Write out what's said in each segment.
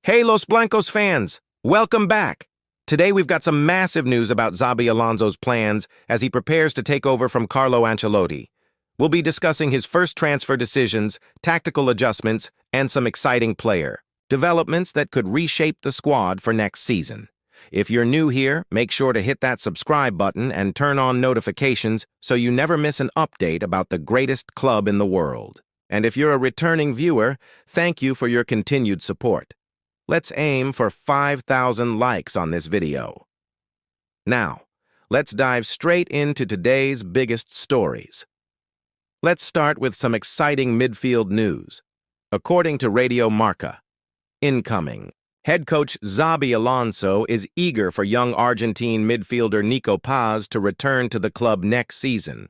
Hey, Los Blancos fans! Welcome back! Today we've got some massive news about Xabi Alonso's plans as he prepares to take over from Carlo Ancelotti. We'll be discussing his first transfer decisions, tactical adjustments, and some exciting player developments that could reshape the squad for next season. If you're new here, make sure to hit that subscribe button and turn on notifications so you never miss an update about the greatest club in the world. And if you're a returning viewer, thank you for your continued support. Let's aim for 5,000 likes on this video. Now, let's dive straight into today's biggest stories. Let's start with some exciting midfield news. According to Radio Marca, incoming. Head coach Xabi Alonso is eager for young Argentine midfielder Nico Paz to return to the club next season.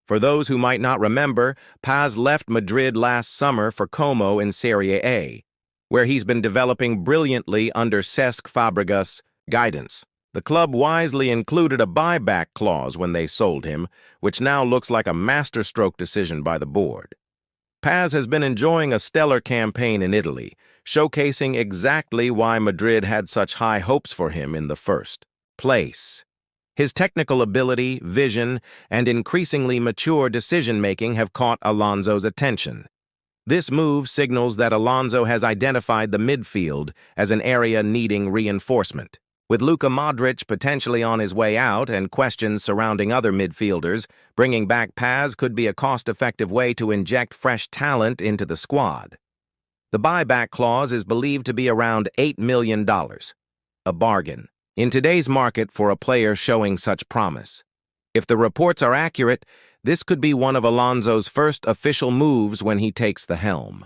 For those who might not remember, Paz left Madrid last summer for Como in Serie A, where he's been developing brilliantly under Cesc Fabregas' guidance. The club wisely included a buyback clause when they sold him, which now looks like a masterstroke decision by the board. Paz has been enjoying a stellar campaign in Italy, showcasing exactly why Madrid had such high hopes for him in the first place. His technical ability, vision, and increasingly mature decision-making have caught Alonso's attention. This move signals that Alonso has identified the midfield as an area needing reinforcement. With Luka Modric potentially on his way out and questions surrounding other midfielders, bringing back Paz could be a cost-effective way to inject fresh talent into the squad. The buyback clause is believed to be around $8 million, a bargain in today's market for a player showing such promise. If the reports are accurate, this could be one of Alonso's first official moves when he takes the helm.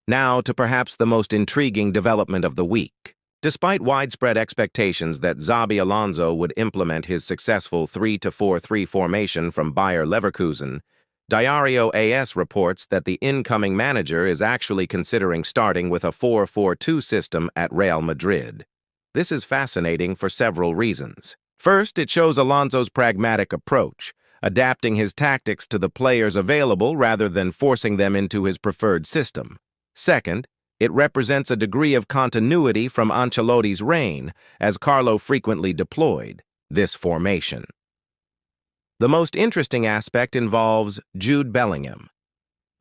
Now to perhaps the most intriguing development of the week. Despite widespread expectations that Xabi Alonso would implement his successful 3-4-3 formation from Bayer Leverkusen, Diario AS reports that the incoming manager is actually considering starting with a 4-4-2 system at Real Madrid. This is fascinating for several reasons. First, it shows Alonso's pragmatic approach, adapting his tactics to the players available rather than forcing them into his preferred system. Second, it represents a degree of continuity from Ancelotti's reign, as Carlo frequently deployed this formation. The most interesting aspect involves Jude Bellingham.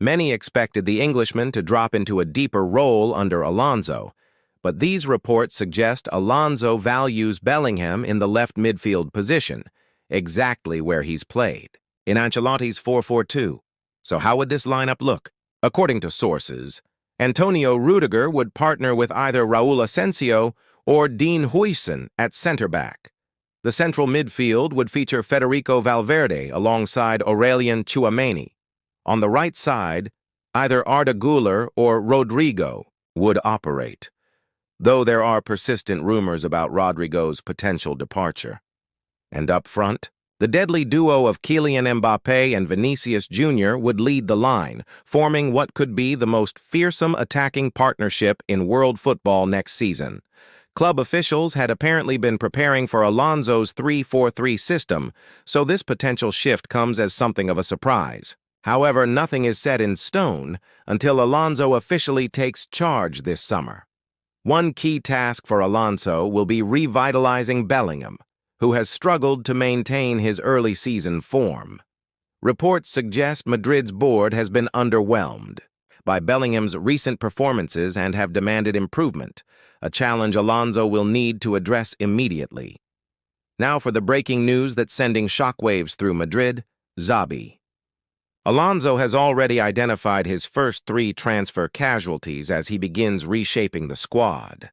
Many expected the Englishman to drop into a deeper role under Alonso, but these reports suggest Alonso values Bellingham in the left midfield position, exactly where he's played, in Ancelotti's 4-4-2. So how would this lineup look? According to sources, Antonio Rudiger would partner with either Raul Asensio or Dean Huijsen at center-back. The central midfield would feature Federico Valverde alongside Aurelien Tchouameni. On the right side, either Arda Güler or Rodrigo would operate, though there are persistent rumors about Rodrigo's potential departure. And up front, the deadly duo of Kylian Mbappé and Vinicius Jr. would lead the line, forming what could be the most fearsome attacking partnership in world football next season. Club officials had apparently been preparing for Alonso's 3-4-3 system, so this potential shift comes as something of a surprise. However, nothing is set in stone until Alonso officially takes charge this summer. One key task for Alonso will be revitalizing Bellingham, who has struggled to maintain his early season form. Reports suggest Madrid's board has been underwhelmed by Bellingham's recent performances and have demanded improvement, a challenge Alonso will need to address immediately. Now for the breaking news that's sending shockwaves through Madrid, Xabi. Alonso has already identified his first 3 transfer casualties as he begins reshaping the squad.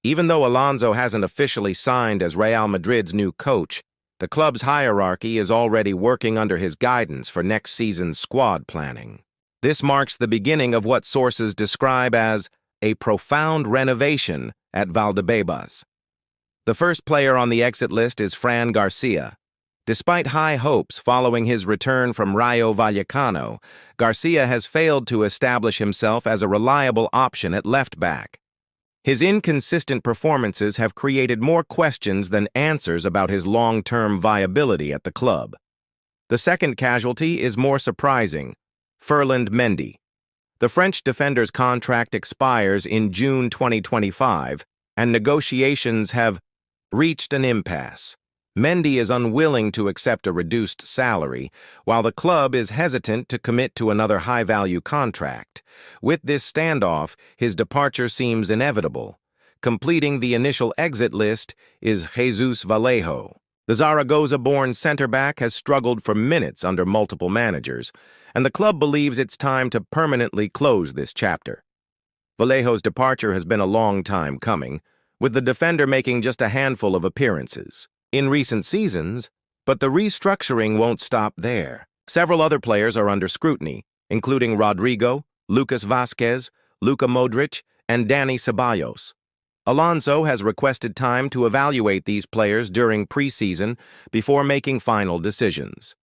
Even though Alonso hasn't officially signed as Real Madrid's new coach, the club's hierarchy is already working under his guidance for next season's squad planning. This marks the beginning of what sources describe as a profound renovation at Valdebebas. The first player on the exit list is Fran Garcia. Despite high hopes following his return from Rayo Vallecano, Garcia has failed to establish himself as a reliable option at left back. His inconsistent performances have created more questions than answers about his long-term viability at the club. The second casualty is more surprising, Ferland Mendy. The French defender's contract expires in June 2025, and negotiations have reached an impasse. Mendy is unwilling to accept a reduced salary, while the club is hesitant to commit to another high-value contract. With this standoff, his departure seems inevitable. Completing the initial exit list is Jesus Vallejo. The Zaragoza-born center-back has struggled for minutes under multiple managers, and the club believes it's time to permanently close this chapter. Vallejo's departure has been a long time coming, with the defender making just a handful of appearances in recent seasons, but the restructuring won't stop there. Several other players are under scrutiny, including Rodrigo, Lucas Vázquez, Luka Modric, and Dani Ceballos. Alonso has requested time to evaluate these players during preseason before making final decisions.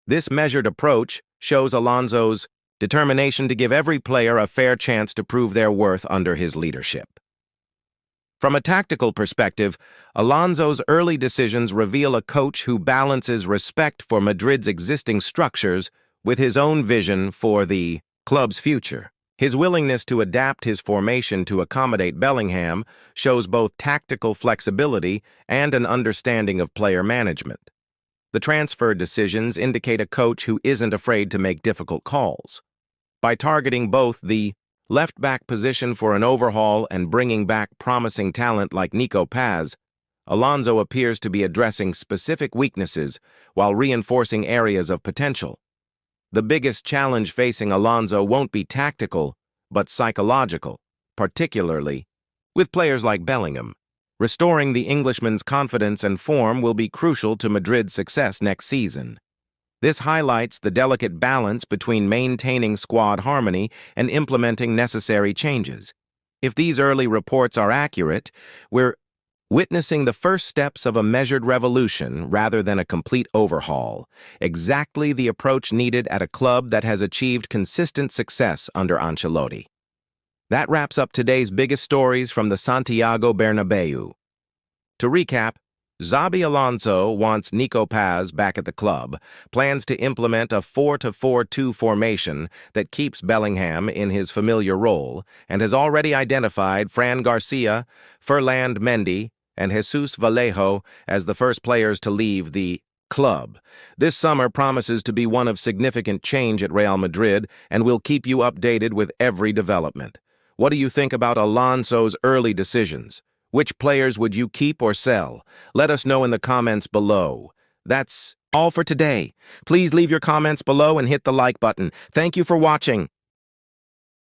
This measured approach shows Alonso's determination to give every player a fair chance to prove their worth under his leadership. From a tactical perspective, Alonso's early decisions reveal a coach who balances respect for Madrid's existing structures with his own vision for the club's future. His willingness to adapt his formation to accommodate Bellingham shows both tactical flexibility and an understanding of player management. The transfer decisions indicate a coach who isn't afraid to make difficult calls. By targeting both the left-back position for an overhaul and bringing back promising talent like Nico Paz, Alonso appears to be addressing specific weaknesses while reinforcing areas of potential. The biggest challenge facing Alonso won't be tactical, but psychological, particularly with players like Bellingham. Restoring the Englishman's confidence and form will be crucial to Madrid's success next season. This highlights the delicate balance between maintaining squad harmony and implementing necessary changes. If these early reports are accurate, we're witnessing the first steps of a measured revolution rather than a complete overhaul, exactly the approach needed at a club that has achieved consistent success under Ancelotti. That wraps up today's biggest stories from the Santiago Bernabeu. To recap, Xabi Alonso wants Nico Paz back at the club, plans to implement a 4-4-2 formation that keeps Bellingham in his familiar role, and has already identified Fran Garcia, Ferland Mendy, and Jesus Vallejo as the first players to leave the club. This summer promises to be one of significant change at Real Madrid, and we'll keep you updated with every development. What do you think about Alonso's early decisions? Which players would you keep or sell? Let us know in the comments below. That's all for today. Please leave your comments below and hit the like button. Thank you for watching.